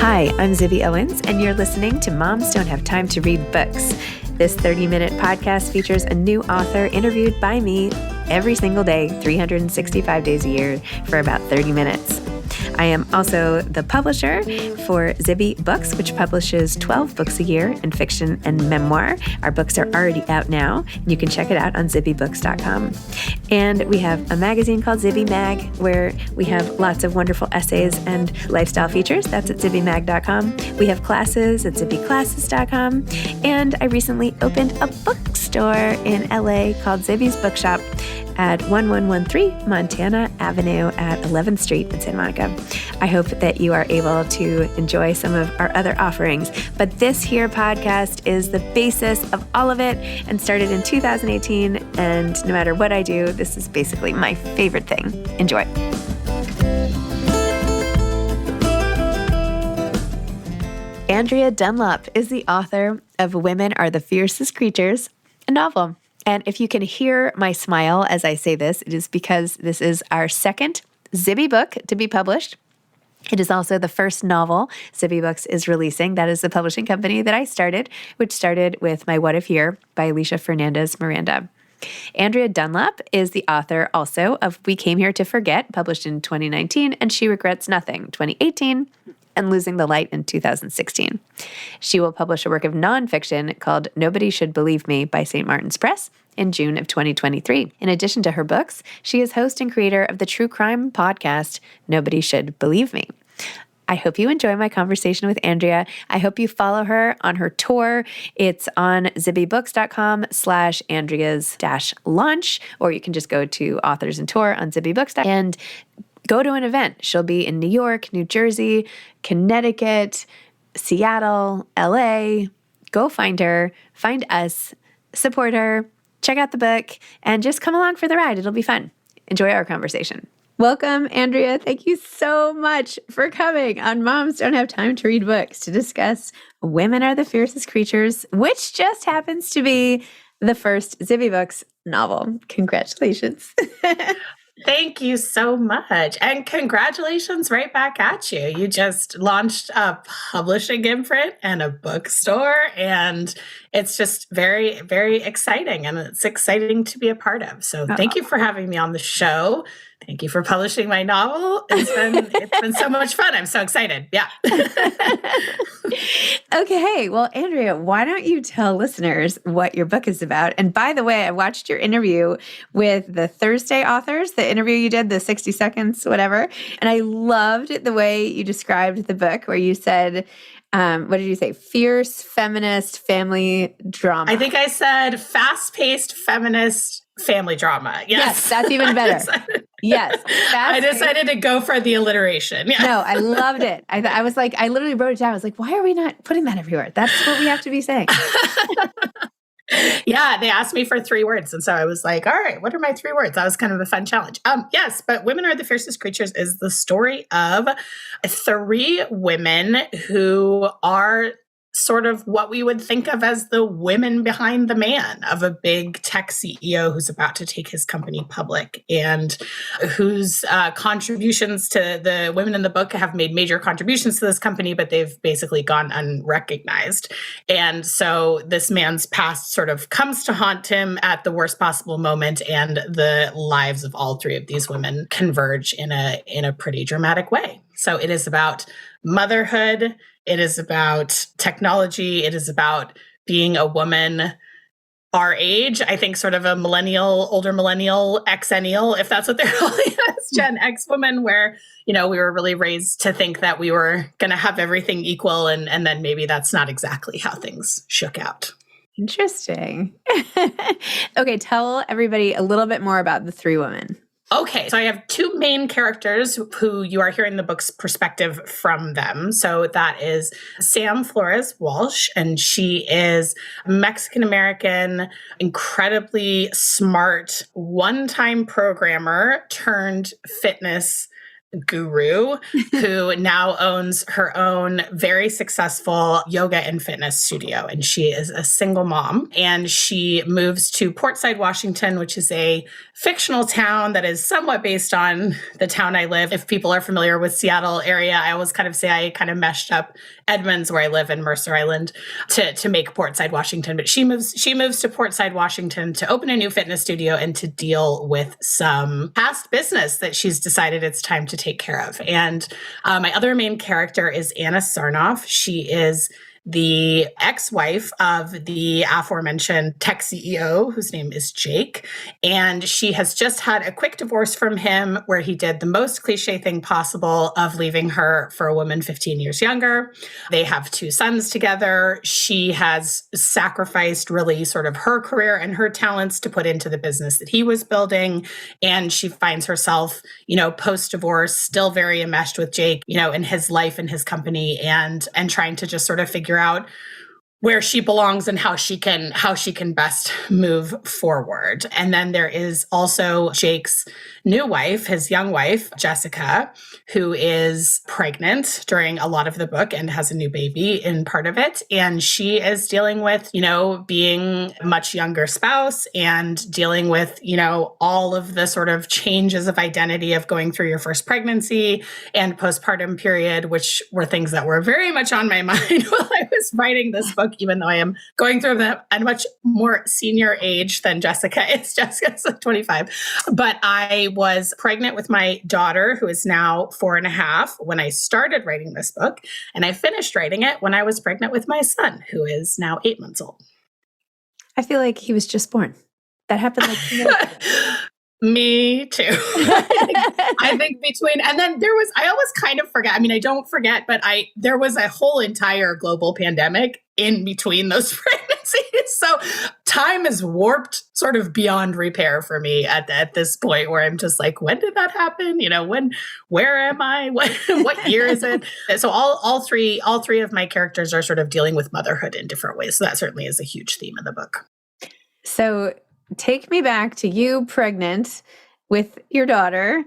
Hi, I'm Zibby Owens, and you're listening to Moms Don't Have Time to Read Books. This 30-minute podcast features a new author interviewed by me every single day, 365 days a year, for about 30 minutes. I am also the publisher for Zibby Books, which publishes 12 books a year in fiction and memoir. Our books are already out now. You can check it out on zibbybooks.com. And we have a magazine called Zibby Mag, where we have lots of wonderful essays and lifestyle features. That's at zibbymag.com. We have classes at zibbyclasses.com. And I recently opened a bookstore in LA called Zibby's Bookshop at 1113 Montana Avenue at 11th Street in Santa Monica. I hope that you are able to enjoy some of our other offerings. But this here podcast is the basis of all of it and started in 2018. And no matter what I do, this is basically my favorite thing. Enjoy. Andrea Dunlop is the author of Women Are the Fiercest Creatures, a novel. And if you can hear my smile as I say this, it is because this is our second Zibby book to be published. It is also the first novel Zibby Books is releasing. That is the publishing company that I started, which started with My What If Year by Alicia Fernandez Miranda. Andrea Dunlop is the author also of We Came Here to Forget, published in 2019, and She Regrets Nothing, 2018, and Losing the Light in 2016. She will publish a work of nonfiction called Nobody Should Believe Me by St. Martin's Press in June of 2023. In addition to her books, she is host and creator of the true crime podcast, Nobody Should Believe Me. I hope you enjoy my conversation with Andrea. I hope you follow her on her tour. It's on zibbybooks.com/Andrea's-launch, or you can just go to Authors and Tour on zibbybooks.com and go to an event. She'll be in New York, New Jersey, Connecticut, Seattle, LA. Go find her, find us, support her, check out the book, and just come along for the ride. It'll be fun. Enjoy our conversation. Welcome, Andrea. Thank you so much for coming on Moms Don't Have Time to Read Books to discuss Women Are the Fiercest Creatures, which just happens to be the first Zibby Books novel. Congratulations. Thank you so much. And congratulations right back at you. You just launched a publishing imprint and a bookstore, and it's just very, very exciting, and it's exciting to be a part of. So thank you for having me on the show. Thank you for publishing my novel. It's been so much fun. I'm so excited. Yeah. Okay. Well, Andrea, why don't you tell listeners what your book is about? And by the way, I watched your interview with the Thursday authors, the interview you did, the 60 seconds, whatever. And I loved the way you described the book where you said, what did you say? Fierce feminist family drama. I think I said fast-paced feminist family drama. Yes, that's even better. Yes. I decided to go for the alliteration. Yeah. No, I loved it. I was like, I literally wrote it down. I was like, why are we not putting that everywhere? That's what we have to be saying. Yeah, they asked me for 3 words. And so I was like, all right, what are my 3 words? That was kind of a fun challenge. Yes, but Women Are the Fiercest Creatures is the story of 3 women who are sort of what we would think of as the women behind the man of a big tech CEO who's about to take his company public, and whose contributions to the women in the book have made major contributions to this company, but they've basically gone unrecognized. And so this man's past sort of comes to haunt him at the worst possible moment, and the lives of all 3 of these women converge in a pretty dramatic way. So it is about motherhood. It is about technology. It is about being a woman our age. I think sort of a millennial, older millennial, Xennial, if that's what they're calling us, Gen X woman, where, we were really raised to think that we were going to have everything equal. And then maybe that's not exactly how things shook out. Interesting. Okay, tell everybody a little bit more about the 3 women. Okay, so I have 2 main characters who you are hearing the book's perspective from them. So that is Sam Flores Walsh, and she is Mexican-American, incredibly smart, one-time programmer turned fitness guru who now owns her own very successful yoga and fitness studio. And she is a single mom, and she moves to Portside, Washington, which is a fictional town that is somewhat based on the town I live. If people are familiar with Seattle area, I always kind of say I kind of meshed up Edmonds, where I live, in Mercer Island to make Portside, Washington. But she moves to Portside, Washington to open a new fitness studio and to deal with some past business that she's decided it's time to take care of. And my other main character is Anna Sarnoff. She is the ex-wife of the aforementioned tech CEO, whose name is Jake. And she has just had a quick divorce from him, where he did the most cliche thing possible of leaving her for a woman 15 years younger. They have 2 sons together. She has sacrificed really sort of her career and her talents to put into the business that he was building. And she finds herself, post-divorce, still very enmeshed with Jake, in his life and his company, and trying to just sort of figure out where she belongs and how she can best move forward. And then there is also Jake's new wife, his young wife, Jessica, who is pregnant during a lot of the book and has a new baby in part of it. And she is dealing with, being a much younger spouse and dealing with, all of the sort of changes of identity of going through your first pregnancy and postpartum period, which were things that were very much on my mind while I was writing this book, even though I am going through them at a much more senior age than Jessica is. Jessica's like 25. But I was pregnant with my daughter, who is now 4.5, when I started writing this book. And I finished writing it when I was pregnant with my son, who is now 8 months old. I feel like he was just born. That happened like 2 minutes ago. Me too. I think between, and then I always kind of forget. I mean, I don't forget, but there was a whole entire global pandemic in between those pregnancies. So time is warped sort of beyond repair for me at this point, where I'm just like, when did that happen? Where am I? What year is it? So all three of my characters are sort of dealing with motherhood in different ways. So that certainly is a huge theme in the book. So take me back to you pregnant with your daughter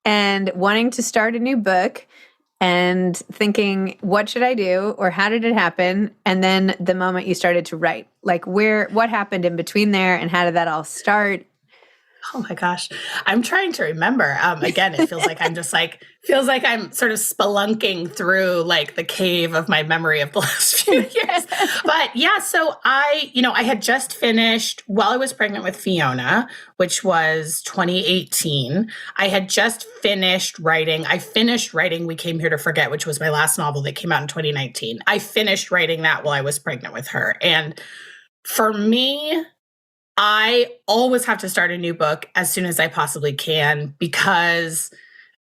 and wanting to start a new book and thinking, what should I do? Or how did it happen? And then the moment you started to write, like what happened in between there and how did that all start? Oh my gosh. I'm trying to remember. Again, it feels like I'm sort of spelunking through like the cave of my memory of the last few years. But yeah, so I had just finished, while I was pregnant with Fiona, which was 2018, I had just finished writing. I finished writing We Came Here to Forget, which was my last novel that came out in 2019. I finished writing that while I was pregnant with her. And for me, I always have to start a new book as soon as I possibly can, because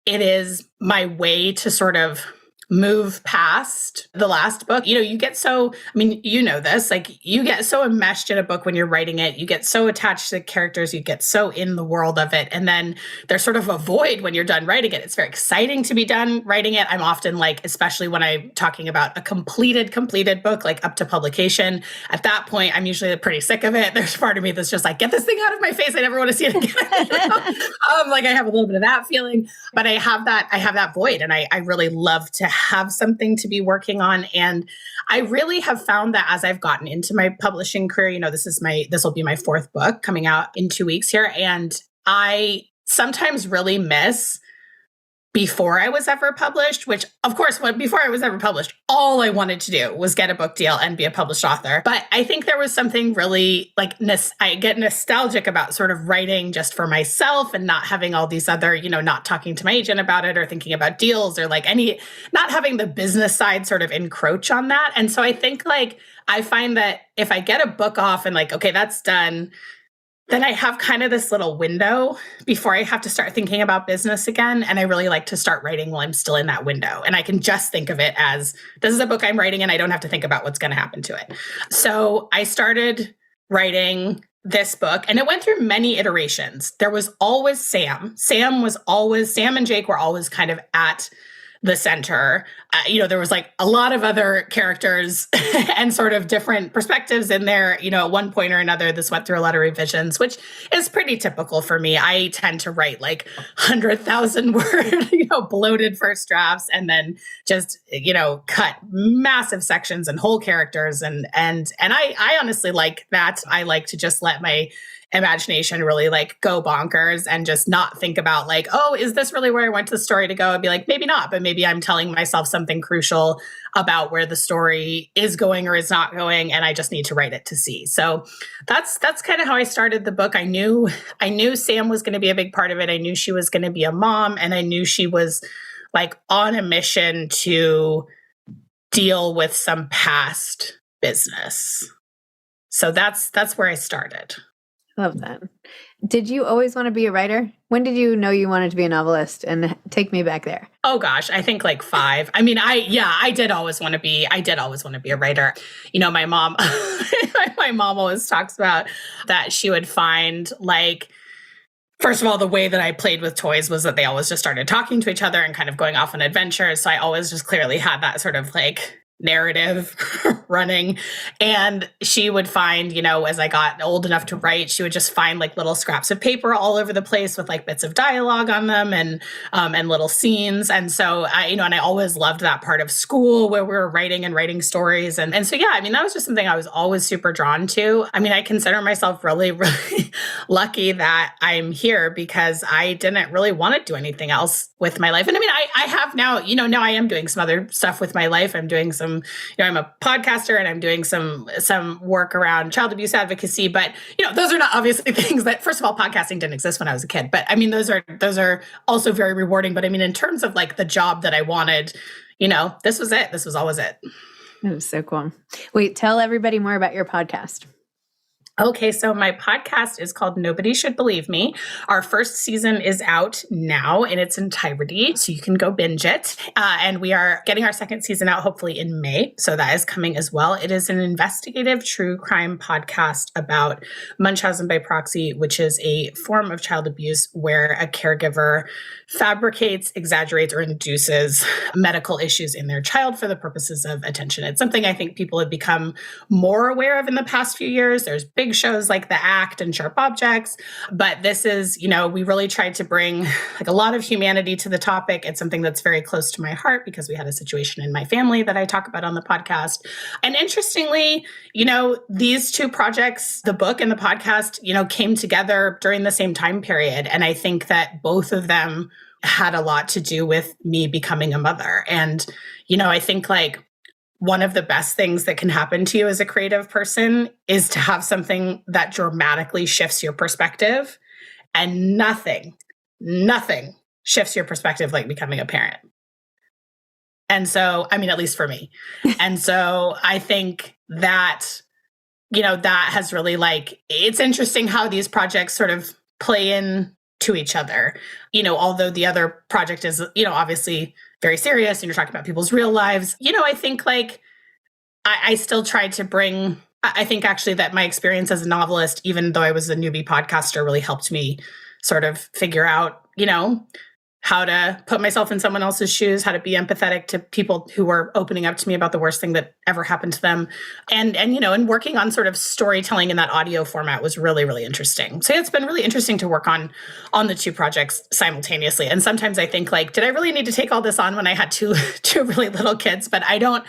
it is my way to sort of move past the last book. You get so, this, like you get so enmeshed in a book when you're writing it, you get so attached to the characters, you get so in the world of it. And then there's sort of a void when you're done writing it. It's very exciting to be done writing it. I'm often like, especially when I'm talking about a completed book, like up to publication, at that point, I'm usually pretty sick of it. There's part of me that's just like, get this thing out of my face. I never want to see it again. Like I have a little bit of that feeling, but I have that void, and I really love to have something to be working on. And I really have found that as I've gotten into my publishing career, this will be my 4th book coming out in 2 weeks here. And I sometimes really miss before I was ever published, which of course, before I was ever published, all I wanted to do was get a book deal and be a published author. But I think there was something really like, I get nostalgic about sort of writing just for myself and not having all these other, not talking to my agent about it or thinking about deals or like not having the business side sort of encroach on that. And so I think like, I find that if I get a book off and like, okay, that's done, then I have kind of this little window before I have to start thinking about business again. And I really like to start writing while I'm still in that window. And I can just think of it as, this is a book I'm writing and I don't have to think about what's going to happen to it. So I started writing this book and it went through many iterations. There was always Sam. Sam and Jake were always kind of at the center. There was like a lot of other characters and sort of different perspectives in there. At one point or another, this went through a lot of revisions, which is pretty typical for me. I tend to write like 100,000 word, bloated first drafts, and then just, cut massive sections and whole characters. And I honestly like that. I like to just let my imagination really like go bonkers and just not think about like, oh, is this really where I want the story to go? I'd be like, maybe not, but maybe I'm telling myself something crucial about where the story is going or is not going, and I just need to write it to see. So that's kind of how I started the book. I knew Sam was going to be a big part of it. I knew she was going to be a mom, and I knew she was like on a mission to deal with some past business. So that's where I started. Love that. Did you always want to be a writer? When did you know you wanted to be a novelist? And take me back there. Oh gosh, I think like 5. I mean, I did always want to be a writer. My mom, my mom always talks about that she would find like, first of all, the way that I played with toys was that they always just started talking to each other and kind of going off on adventures. So I always just clearly had that sort of like narrative running. And she would find, as I got old enough to write, she would just find like little scraps of paper all over the place with like bits of dialogue on them and little scenes. And so and I always loved that part of school where we were writing stories. And so, yeah, I mean, that was just something I was always super drawn to. I mean, I consider myself really, really lucky that I'm here because I didn't really want to do anything else with my life. And I mean, I have now, now I am doing some other stuff with my life. I'm doing some, I'm a podcaster and I'm doing some work around child abuse advocacy, but those are not obviously things that, first of all, podcasting didn't exist when I was a kid, but I mean, those are also very rewarding. But I mean, in terms of like the job that I wanted, this was it. This was always it. That was so cool. Wait, tell everybody more about your podcast. Okay, so my podcast is called Nobody Should Believe Me. Our first season is out now in its entirety, so you can go binge it. And we are getting our second season out hopefully in May, so that is coming as well. It is an investigative true crime podcast about Munchausen-by-proxy, which is a form of child abuse where a caregiver fabricates, exaggerates, or induces medical issues in their child for the purposes of attention. It's something I think people have become more aware of in the past few years. There's big shows like The Act and Sharp Objects, but this is, we really tried to bring like a lot of humanity to the topic. It's something that's very close to my heart because we had a situation in my family that I talk about on the podcast. And interestingly, these two projects, the book and the podcast, came together during the same time period. And I think that both of them had a lot to do with me becoming a mother. And, I think like one of the best things that can happen to you as a creative person is to have something that dramatically shifts your perspective. And nothing shifts your perspective like becoming a parent. And so, I mean, at least for me. And so I think that, that has really like, it's interesting how these projects sort of play in to each other, although the other project is, obviously very serious and you're talking about people's real lives. I think like I still tried to bring, I think actually that my experience as a novelist, even though I was a newbie podcaster, really helped me sort of figure out, how to put myself in someone else's shoes, how to be empathetic to people who were opening up to me about the worst thing that ever happened to them. And working on sort of storytelling in that audio format was really, really interesting. So it's been really interesting to work on the two projects simultaneously. And sometimes I think like, did I really need to take all this on when I had two really little kids? But I don't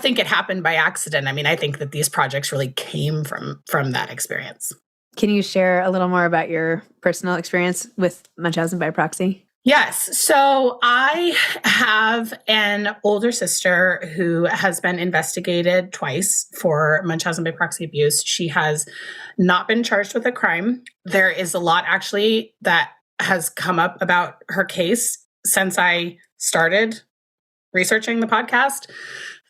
think it happened by accident. I mean, I think that these projects really came from that experience. Can you share a little more about your personal experience with Munchausen-by-proxy? Yes. So I have an older sister who has been investigated twice for Munchausen-by-proxy abuse. She has not been charged with a crime. There is a lot actually that has come up about her case since I started researching the podcast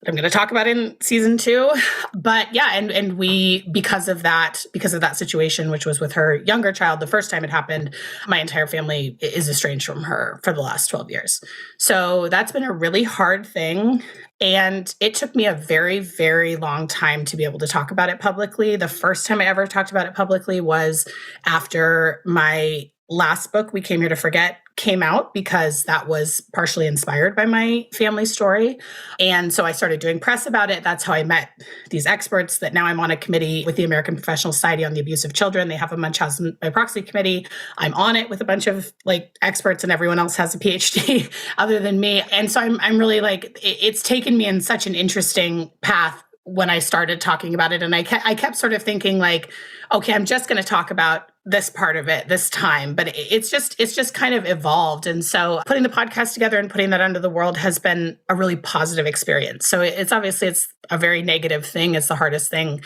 that I'm going to talk about in season 2. But yeah, and we, because of that situation, which was with her younger child, the first time it happened, my entire family is estranged from her for the last 12 years. So that's been a really hard thing. And it took me a very, very long time to be able to talk about it publicly. The first time I ever talked about it publicly was after my last book, We Came Here to Forget, came out because that was partially inspired by my family story. And so I started doing press about it. That's how I met these experts that now I'm on a committee with the American Professional Society on the Abuse of Children. They have a Munchausen-by-proxy committee. I'm on it with a bunch of like experts, and everyone else has a PhD other than me. And so I'm really like, it's taken me in such an interesting path when I started talking about it. And I kept sort of thinking like, okay, I'm just going to talk about this part of it this time, but it's just kind of evolved. And so putting the podcast together and putting that under the world has been a really positive experience. So it's a very negative thing. It's the hardest thing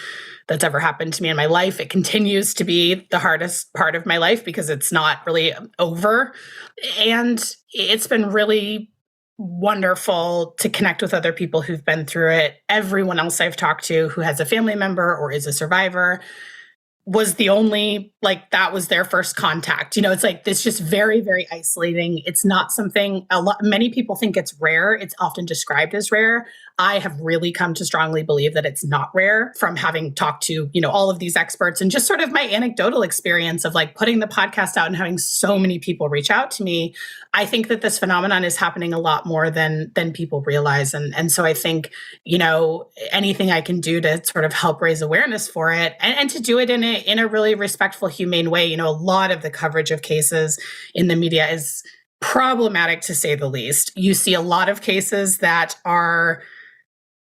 that's ever happened to me in my life. It continues to be the hardest part of my life because it's not really over. And it's been really wonderful to connect with other people who've been through it. Everyone else I've talked to who has a family member or is a survivor was the only, like, that was their first contact. It's like, it's just very, very isolating. It's not something many people think it's rare. It's often described as rare. I have really come to strongly believe that it's not rare from having talked to, all of these experts and just sort of my anecdotal experience of like putting the podcast out and having so many people reach out to me. I think that this phenomenon is happening a lot more than people realize. And so I think, anything I can do to sort of help raise awareness for it and to do it in a really respectful, humane way. A lot of the coverage of cases in the media is problematic, to say the least. You see a lot of cases that are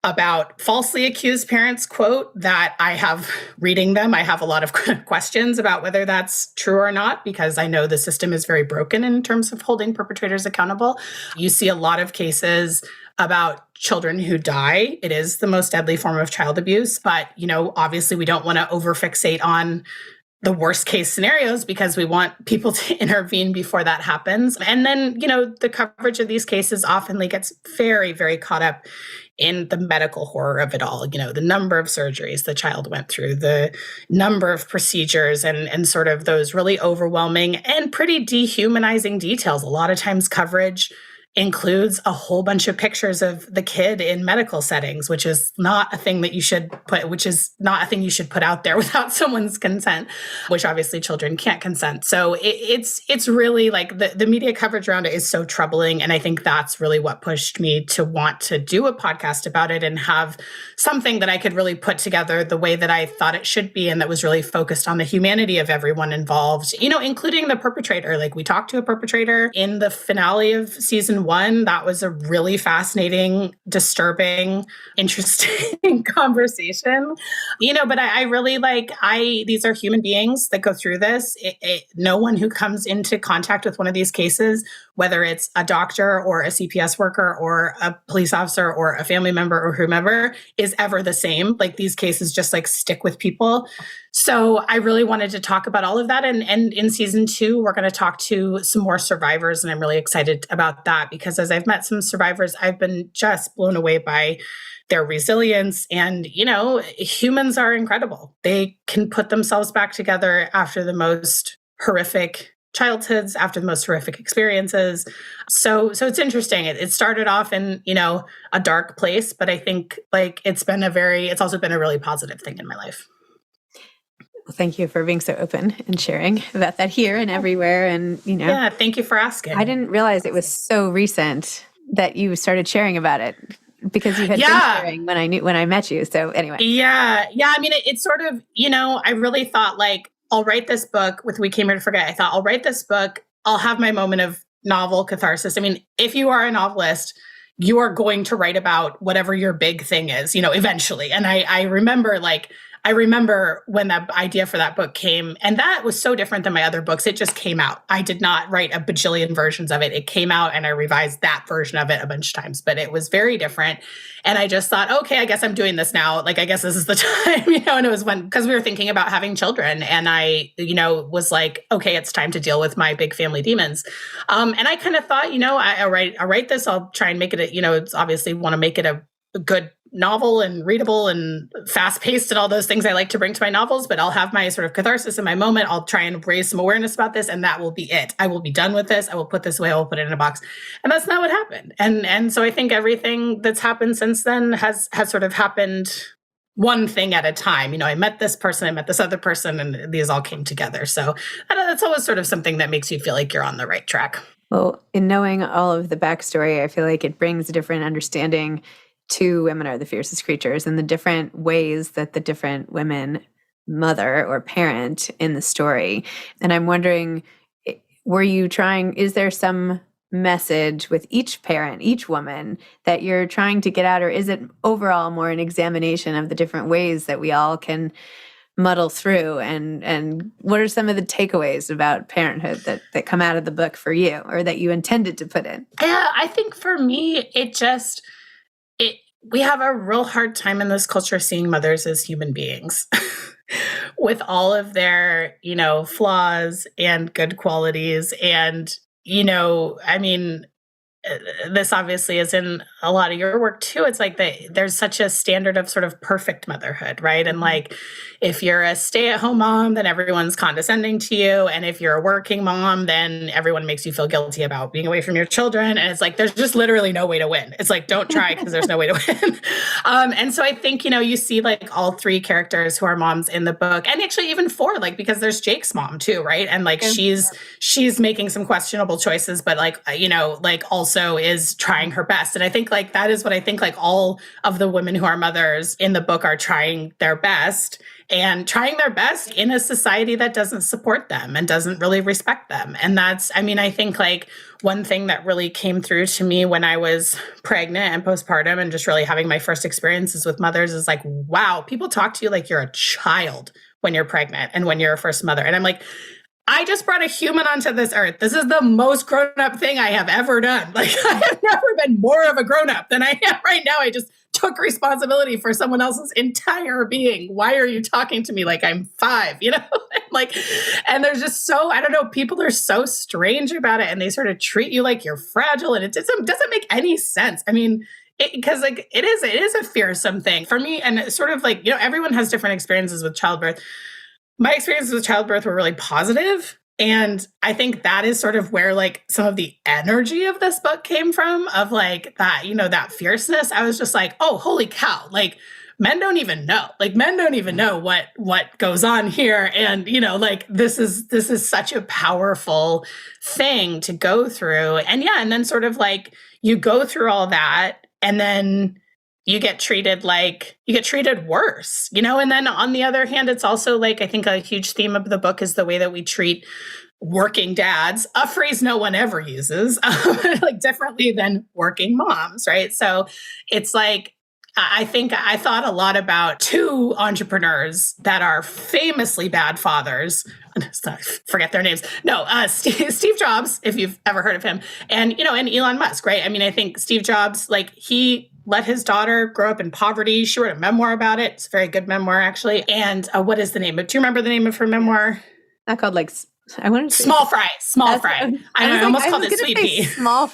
about falsely accused parents, quote, that I have reading them. I have a lot of questions about whether that's true or not, because I know the system is very broken in terms of holding perpetrators accountable. You see a lot of cases about children who die. It is the most deadly form of child abuse, but, obviously we don't want to overfixate on the worst case scenarios because we want people to intervene before that happens. And then, the coverage of these cases often gets very, very caught up in the medical horror of it all, the number of surgeries the child went through, the number of procedures and sort of those really overwhelming and pretty dehumanizing details. A lot of times coverage includes a whole bunch of pictures of the kid in medical settings, which is not a thing that you should put out there without someone's consent, which obviously children can't consent. So it's really like the media coverage around it is so troubling. And I think that's really what pushed me to want to do a podcast about it and have something that I could really put together the way that I thought it should be. And that was really focused on the humanity of everyone involved, including the perpetrator. Like, we talked to a perpetrator in the finale of season 1. That was a really fascinating, disturbing, interesting conversation, but I really these are human beings that go through this. No one who comes into contact with one of these cases, whether it's a doctor or a CPS worker or a police officer or a family member or whomever, is ever the same. Like, these cases just stick with people. So I really wanted to talk about all of that. And in season 2, we're going to talk to some more survivors. And I'm really excited about that because as I've met some survivors, I've been just blown away by their resilience. And, humans are incredible. They can put themselves back together after the most horrific childhoods, after the most horrific experiences. So it's interesting. It started off in, a dark place, but I think it's also been a really positive thing in my life. Well, thank you for being so open and sharing about that here and everywhere. And, Yeah, thank you for asking. I didn't realize it was so recent that you started sharing about it because you had been sharing when I met you. So anyway. Yeah. I mean, it's sort of, I really thought I'll write this book with We Came Here to Forget. I thought I'll write this book. I'll have my moment of novel catharsis. I mean, if you are a novelist, you are going to write about whatever your big thing is, eventually. And I remember when that idea for that book came, and that was so different than my other books. It just came out. I did not write a bajillion versions of it. It came out and I revised that version of it a bunch of times, but it was very different. And I just thought, okay, I guess I'm doing this now. I guess this is the time, and it was because we were thinking about having children. And I, was like, okay, it's time to deal with my big family demons. And I kind of thought, I'll write this. I'll try and make it, it's obviously want to make it a good novel and readable and fast-paced and all those things I like to bring to my novels, but I'll have my sort of catharsis in my moment. I'll try and raise some awareness about this, and that will be it. I will be done with this. I will put this away. I will put it in a box. And that's not what happened. And so I think everything that's happened since then has sort of happened one thing at a time. I met this person, I met this other person, and these all came together. So that's always sort of something that makes you feel like you're on the right track. Well, in knowing all of the backstory, I feel like it brings a different understanding to Women Are the Fiercest Creatures and the different ways that the different women mother or parent in the story. And I'm wondering, is there some message with each parent, each woman that you're trying to get at, or is it overall more an examination of the different ways that we all can muddle through, and what are some of the takeaways about parenthood that come out of the book for you, or that you intended to put in? Yeah, I think for me, we have a real hard time in this culture seeing mothers as human beings with all of their, flaws and good qualities. And, I mean, this obviously is in a lot of your work too. It's like there's such a standard of sort of perfect motherhood, right? And like, if you're a stay-at-home mom, then everyone's condescending to you. And if you're a working mom, then everyone makes you feel guilty about being away from your children. And it's like, there's just literally no way to win. It's like, don't try because there's no way to win. And so I think, you see like all three characters who are moms in the book, and actually even four, like, because there's Jake's mom too, right? And like, she's making some questionable choices, but like, like also is trying her best. And I think like, that is what I think like all of the women who are mothers in the book are trying their best. And trying their best in a society that doesn't support them and doesn't really respect them. And I think like one thing that really came through to me when I was pregnant and postpartum and just really having my first experiences with mothers is like, wow, people talk to you like you're a child when you're pregnant and when you're a first mother. And I'm like, I just brought a human onto this earth. This is the most grown-up thing I have ever done. Like, I have never been more of a grown-up than I am right now. I just took responsibility for someone else's entire being. Why are you talking to me like I'm 5? Like, and there's just I don't know, people are so strange about it, and they sort of treat you like you're fragile, and it doesn't make any sense. I mean, because like it is a fearsome thing for me, and it's sort of like, everyone has different experiences with childbirth. My experiences with childbirth were really positive. And I think that is sort of where like some of the energy of this book came from, of like that, that fierceness. I was just like, oh, holy cow. Like men don't even know what goes on here. And, like this is such a powerful thing to go through. And yeah. And then sort of like you go through all that, and then you get treated worse, and then on the other hand, it's also like, I think a huge theme of the book is the way that we treat working dads, a phrase no one ever uses, like differently than working moms, right? So it's like, I think I thought a lot about two entrepreneurs that are famously bad fathers. Forget their names. No, Steve Jobs, if you've ever heard of him, and and Elon Musk, right? I mean, I think Steve Jobs, like he let his daughter grow up in poverty. She wrote a memoir about it. It's a very good memoir, actually. And what is the name? Do you remember the name of her memoir? Not called like. I want to say Small Fry. I almost called it Sweet Pea.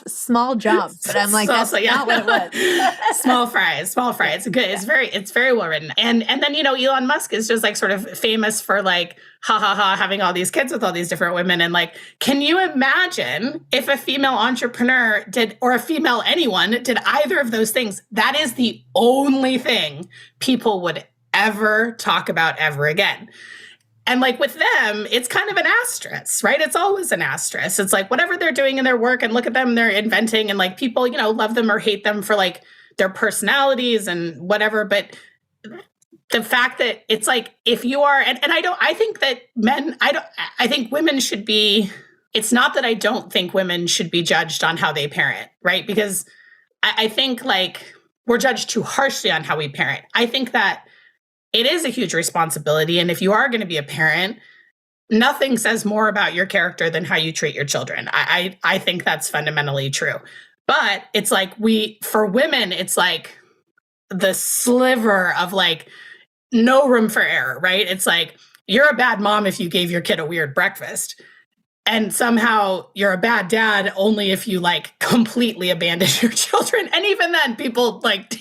Small Jobs, but I'm like, that's not what it was. Small Fry. It's good. It's very well written. And then, Elon Musk is just like sort of famous for like, having all these kids with all these different women. And like, can you imagine if a female entrepreneur did, or a female anyone did either of those things? That is the only thing people would ever talk about ever again. And like with them, it's kind of an asterisk, right? It's always an asterisk. It's like whatever they're doing in their work, and look at them, they're inventing, and like people, love them or hate them for like their personalities and whatever. But the fact that it's like, if you are, I think women should be, it's not that I don't think women should be judged on how they parent, right? Because I think like we're judged too harshly on how we parent. I think that it is a huge responsibility. And if you are going to be a parent, nothing says more about your character than how you treat your children. I think that's fundamentally true. But it's like for women, it's like the sliver of like no room for error, right? It's like you're a bad mom if you gave your kid a weird breakfast. And somehow you're a bad dad only if you like completely abandon your children. And even then people like,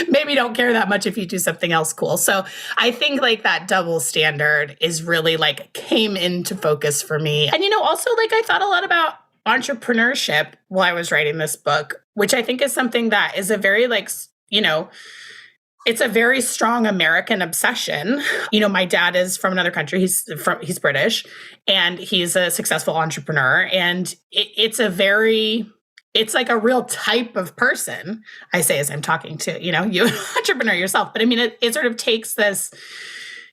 maybe don't care that much if you do something else cool. So I think like that double standard is really like came into focus for me. And, also like I thought a lot about entrepreneurship while I was writing this book, which I think is something that is a very like, it's a very strong American obsession. You know, my dad is from another country. He's British, and he's a successful entrepreneur. And it's like a real type of person, I say, as I'm talking to, you know, you entrepreneur yourself. But I mean, it sort of takes this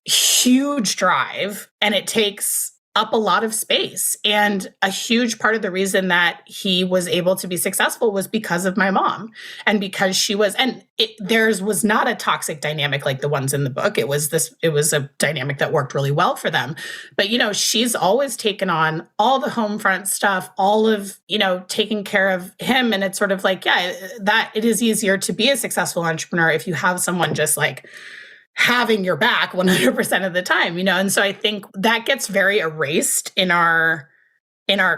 huge drive, and it takes up a lot of space. And a huge part of the reason that he was able to be successful was because of my mom, and because she was, and theirs was not a toxic dynamic like the ones in the book. It was a dynamic that worked really well for them. But, you know, she's always taken on all the home front stuff, all of, you know, taking care of him. And it's sort of like, yeah, that it is easier to be a successful entrepreneur if you have someone just like having your back 100% of the time, you know? And so I think that gets very erased in our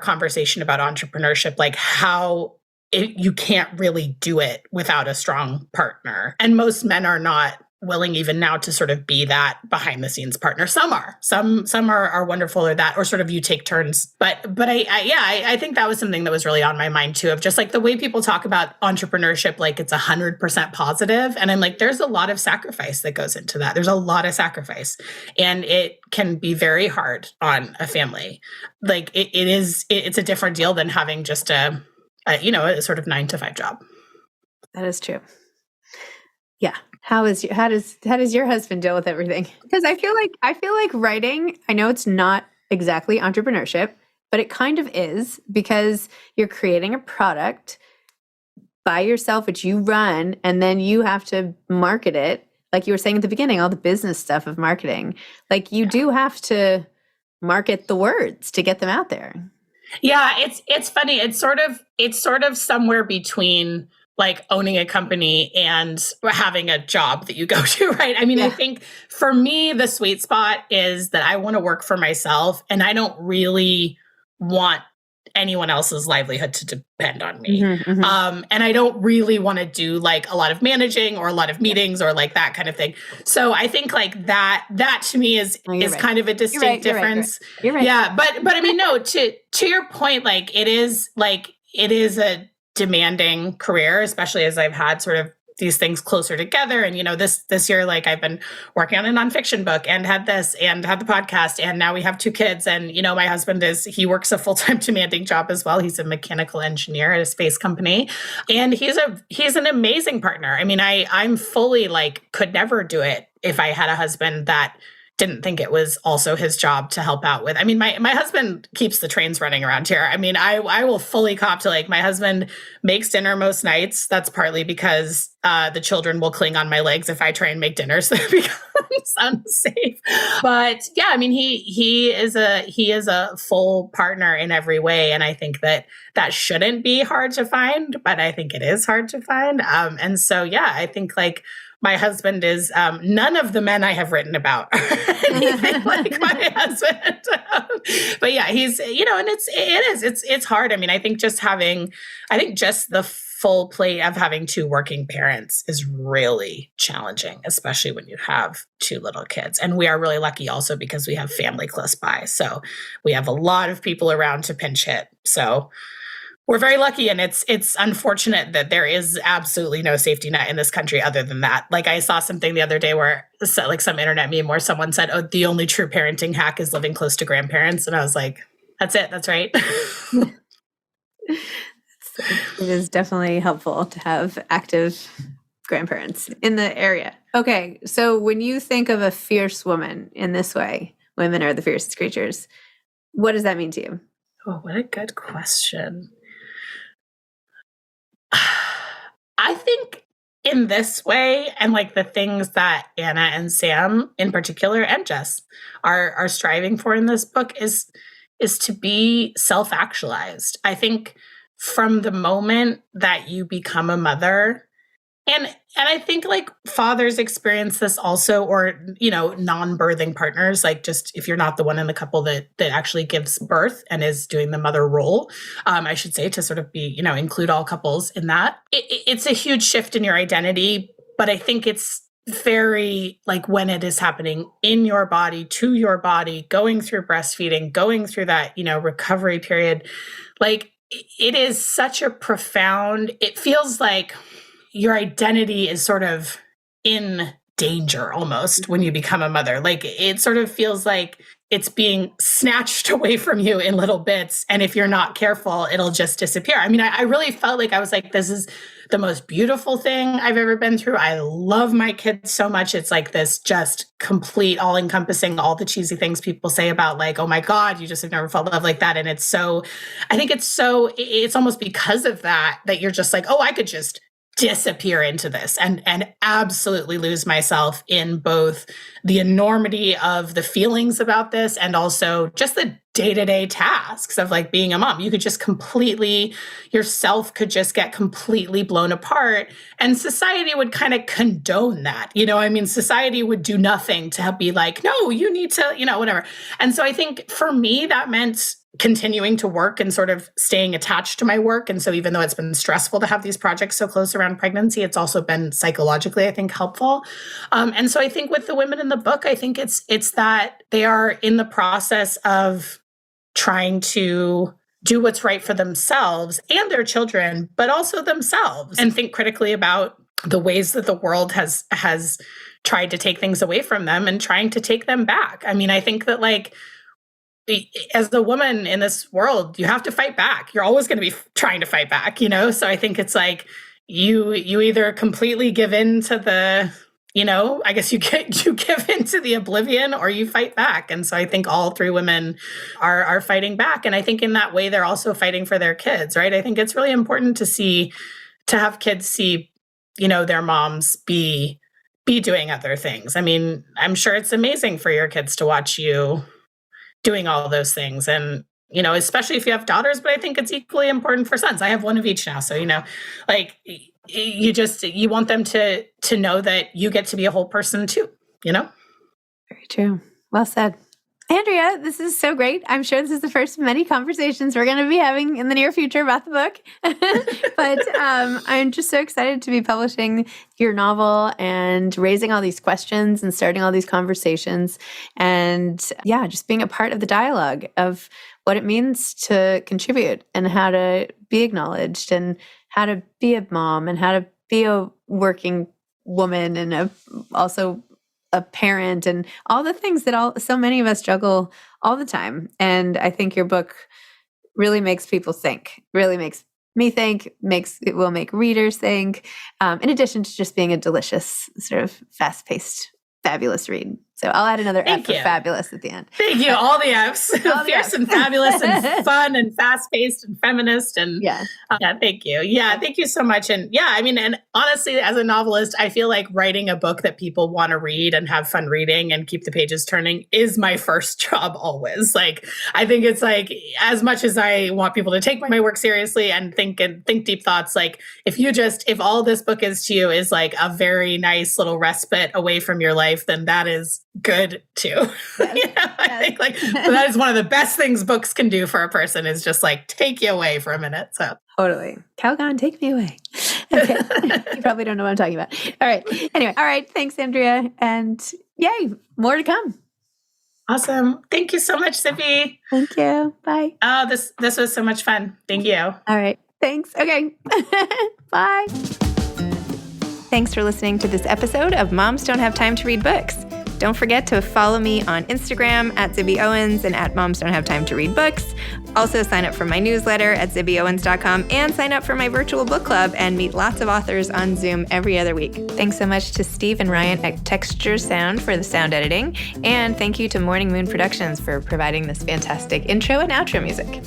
conversation about entrepreneurship, like how you can't really do it without a strong partner. And most men are not willing even now to sort of be that behind the scenes partner. Some are, some are wonderful or that, or sort of you take turns. But I think that was something that was really on my mind too, of just like the way people talk about entrepreneurship, like it's 100% positive. And I'm like, there's a lot of sacrifice that goes into that. There's a lot of sacrifice, and it can be very hard on a family. Like it's a different deal than having just a sort of 9-to-5 job. That is true. Yeah. How does your husband deal with everything? Because I feel like writing, I know it's not exactly entrepreneurship, but it kind of is, because you're creating a product by yourself, which you run, and then you have to market it. Like you were saying at the beginning, all the business stuff of marketing, like you do have to market the words to get them out there. Yeah, it's funny. It's sort of somewhere between like owning a company and having a job that you go to, right? I mean, yeah. I think for me, the sweet spot is that I want to work for myself, and I don't really want anyone else's livelihood to depend on me. And I don't really want to do like a lot of managing or a lot of meetings or like that kind of thing. So I think like that to me is right. Kind of a distinct difference. You're right. Yeah. But I mean, no, to your point, like it is a demanding career, especially as I've had sort of these things closer together. And, you know, this year, like I've been working on a nonfiction book and had this and had the podcast, and now we have 2 kids. And, you know, my husband he works a full-time demanding job as well. He's a mechanical engineer at a space company, and he's an amazing partner. I mean, I'm fully like could never do it if I had a husband that didn't think it was also his job to help out with. I mean, my husband keeps the trains running around here. I mean, I will fully cop to like my husband makes dinner most nights. That's partly because the children will cling on my legs if I try and make dinner, so it becomes unsafe. But yeah, I mean, he is a full partner in every way, and I think that shouldn't be hard to find, but I think it is hard to find. And so yeah, I think like my husband is none of the men I have written about are anything like my husband. But yeah, he's, you know, and it's hard. I mean, I think just the full plate of having 2 working parents is really challenging, especially when you have 2 little kids. And we are really lucky also because we have family close by. So we have a lot of people around to pinch hit. So we're very lucky, and it's unfortunate that there is absolutely no safety net in this country other than that. Like I saw something the other day where like some internet meme where someone said, "Oh, the only true parenting hack is living close to grandparents," and I was like, "That's it. That's right." It is definitely helpful to have active grandparents in the area. Okay, so when you think of a fierce woman in this way, women are the fiercest creatures. What does that mean to you? Oh, what a good question. I think in this way, and like the things that Anna and Sam in particular, and Jess are striving for in this book is to be self-actualized. I think from the moment that you become a mother, and I think like fathers experience this also, or, you know, non-birthing partners, like just if you're not the one in the couple that actually gives birth and is doing the mother role, I should say, to sort of be, you know, include all couples in that. It's a huge shift in your identity, but I think it's very like when it is happening in your body, to your body, going through breastfeeding, going through that, you know, recovery period, like it is such a profound, it feels like your identity is sort of in danger almost when you become a mother. Like it sort of feels like it's being snatched away from you in little bits. And if you're not careful, it'll just disappear. I mean, I really felt like I was like, this is the most beautiful thing I've ever been through. I love my kids so much. It's like this just complete, all encompassing, all the cheesy things people say about like, oh my God, you just have never felt love like that. And it's so, I think it's almost because of that you're just like, oh, I could just disappear into this and absolutely lose myself in both the enormity of the feelings about this and also just the day-to-day tasks of like being a mom. You could just completely, yourself could just get completely blown apart, and society would kind of condone that. I mean, society would do nothing to be like, no, you need to, whatever. And so I think for me, that meant continuing to work and sort of staying attached to my work. And so even though it's been stressful to have these projects so close around pregnancy, it's also been psychologically, I think, helpful. And so I think with the women in the book, I think it's that they are in the process of trying to do what's right for themselves and their children, but also themselves, and think critically about the ways that the world has tried to take things away from them and trying to take them back. I mean, I think that like, as a woman in this world, you have to fight back. You're always going to be trying to fight back, So I think it's like you either completely give in to the, I guess you give into the oblivion, or you fight back. And so I think all three women are fighting back. And I think in that way, they're also fighting for their kids, right? I think it's really important to have kids see, their moms be doing other things. I mean, I'm sure it's amazing for your kids to watch you doing all those things. And, especially if you have daughters, but I think it's equally important for sons. I have one of each now. So, like you want them to know that you get to be a whole person too, Very true. Well said. Andrea, this is so great. I'm sure this is the first of many conversations we're going to be having in the near future about the book. But I'm just so excited to be publishing your novel and raising all these questions and starting all these conversations. And yeah, just being a part of the dialogue of what it means to contribute and how to be acknowledged and how to be a mom and how to be a working woman and also a parent and all the things that so many of us juggle all the time. And I think your book really makes people think, really makes me think, it will make readers think, in addition to just being a delicious, sort of fast-paced, fabulous read. So I'll add another F for fabulous at the end. Thank you. All the Fs. Fierce and fabulous and fun and fast-paced and feminist. And yeah, thank you. Yeah, thank you so much. And yeah, I mean, and honestly, as a novelist, I feel like writing a book that people want to read and have fun reading and keep the pages turning is my first job always. Like, I think it's like, as much as I want people to take my work seriously and think deep thoughts, like if all this book is to you is like a very nice little respite away from your life, then that is good too. Yes. I think like that is one of the best things books can do for a person, is just like take you away for a minute. So totally. Calgon, take me away. Okay. You probably don't know what I'm talking about. All right. Anyway. All right. Thanks, Andrea. And yay, more to come. Awesome. Thank you so much, Zibby. Thank you. Bye. Oh, this was so much fun. Thank you. All right. Thanks. Okay. Bye. Thanks for listening to this episode of Moms Don't Have Time to Read Books. Don't forget to follow me on Instagram at Zibby Owens and at Moms Don't Have Time to Read Books. Also sign up for my newsletter at zibbyowens.com and sign up for my virtual book club and meet lots of authors on Zoom every other week. Thanks so much to Steve and Ryan at Texture Sound for the sound editing. And thank you to Morning Moon Productions for providing this fantastic intro and outro music.